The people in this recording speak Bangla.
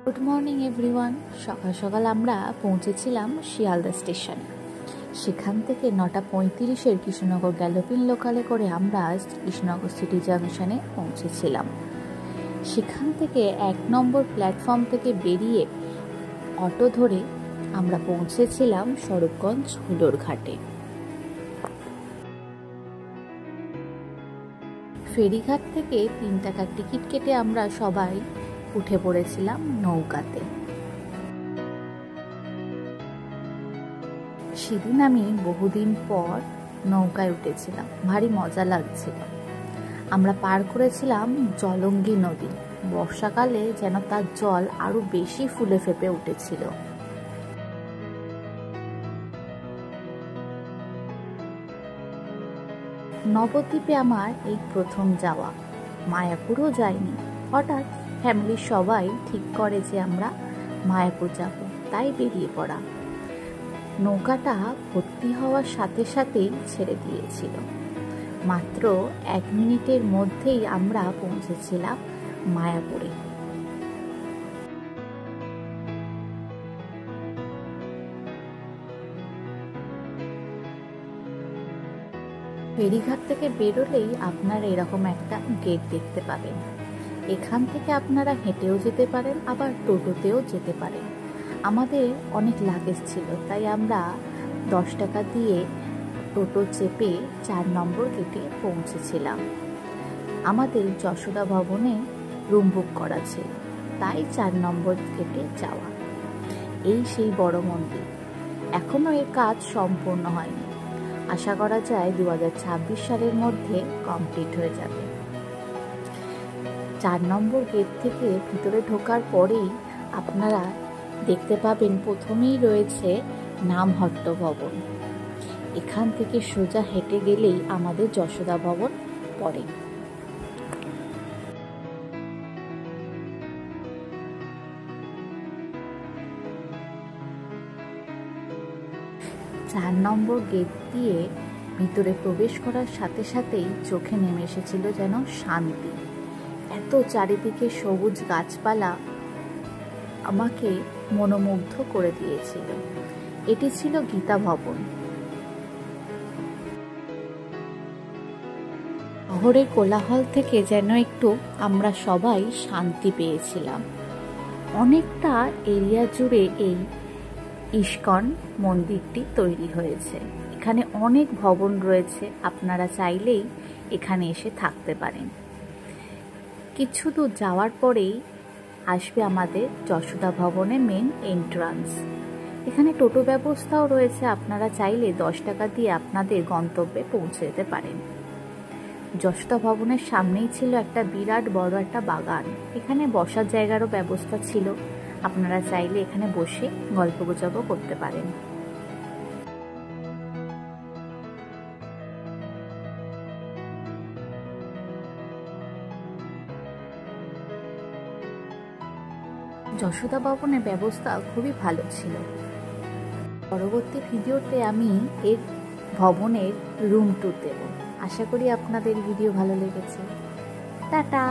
Good morning everyone. সকাল সকাল আমরা পৌঁছেছিলাম শিয়ালদা স্টেশনে। সেখান থেকে 9:35 কৃষ্ণনগর গ্যালোপিন লোকালে করে আমরা কৃষ্ণনগর সিটি জাংশনে পৌঁছেছিলাম। সেখান থেকে 1 নম্বর প্ল্যাটফর্ম থেকে বেরিয়ে অটো ধরে আমরা পৌঁছেছিলাম স্বরূপগঞ্জ হুলোর ঘাটে। ফেরিঘাট থেকে 3 টাকার টিকিট কেটে আমরা সবাই উঠে পড়েছিলাম নৌকাতে। সেদিন আমি বহুদিন পর নৌকায় উঠেছিলাম, ভারী মজা লাগছিল। আমরা পার করেছিলাম জলঙ্গি নদী। বর্ষাকালে যেন তার জল আরো বেশি ফুলে ফেপে উঠেছিল। নবদ্বীপে আমার এই প্রথম যাওয়া। মায়াপুরও যাইনি। হঠাৎ ফ্যামিলির সবাই ঠিক করে যে আমরা মায়াপুর যাব, তাই বেরিয়ে পড়া। নৌকাটা ভর্তি হওয়ার সাথে সাথেই ছেড়ে দিয়েছিল। মাত্র 1 মিনিটের মধ্যেই আমরা পৌঁছেছিলাম মায়াপুরে। ফেরিঘাট থেকে বেরোলেই আপনারা এরকম একটা গেট দেখতে পাবেন। এখান থেকে আপনারা হেঁটেও যেতে পারেন, আবার টোটোতেও যেতে পারেন। আমাদের অনেক লাগেজ ছিল, তাই আমরা 10 টাকা দিয়ে টোটো চেপে 4 নম্বর গেটে পৌঁছেছিলাম। আমাদের যশোদা ভবনে রুম বুক করা ছিল, তাই 4 নম্বর গেটে যাওয়া। এই সেই বড় মন্দির। এখনো এর কাজ সম্পূর্ণ হয়নি। আশা করা যায় 2026 সালের মধ্যে কমপ্লিট হয়ে যাবে। 4 নম্বর গেট থেকে ভিতরে ঢোকার পরেই আপনারা দেখতে পাবেন প্রথমেই রয়েছে নামহট্ট ভবন। এখান থেকে সোজা হেঁটে গেলেই আমাদের যশোদা ভবন পড়ে। চার নম্বর গেট দিয়ে ভিতরে প্রবেশ করার সাথে সাথেই চোখে নেমে এসেছিল যেন শান্তি। এত চারিদিকে সবুজ গাছপালা আমাকে মনোমুগ্ধ করে দিয়েছিল। এটি ছিল গীতা ভবন। শহরের কোলাহল থেকে যেন একটু আমরা সবাই শান্তি পেয়েছিলাম। অনেকটা এরিয়া জুড়ে এই ইস্কন মন্দিরটি তৈরি হয়েছে। এখানে অনেক ভবন রয়েছে, আপনারা চাইলেই এখানে এসে থাকতে পারেন। কিছু দূর যাওয়ার পরেই আসবে আমাদের যশোদা ভবনের মেন এন্ট্রান্স। এখানে টোটো ব্যবস্থাও রয়েছে, আপনারা চাইলে 10 টাকা দিয়ে আপনাদের গন্তব্যে পৌঁছে যেতে পারেন। যশোদা ভবনের সামনেই ছিল একটা বিরাট বড় একটা বাগান। এখানে বসার জায়গারও ব্যবস্থা ছিল, আপনারা চাইলে এখানে বসে গল্পগুজবও করতে পারেন। যশোদা ভবনের ব্যবস্থা খুবই ভালো ছিল। পরবর্তী ভিডিওতে আমি এর ভবনের রুম ট্যুর দেব। আশা করি আপনাদের ভিডিও ভালো লেগেছে। টাটা।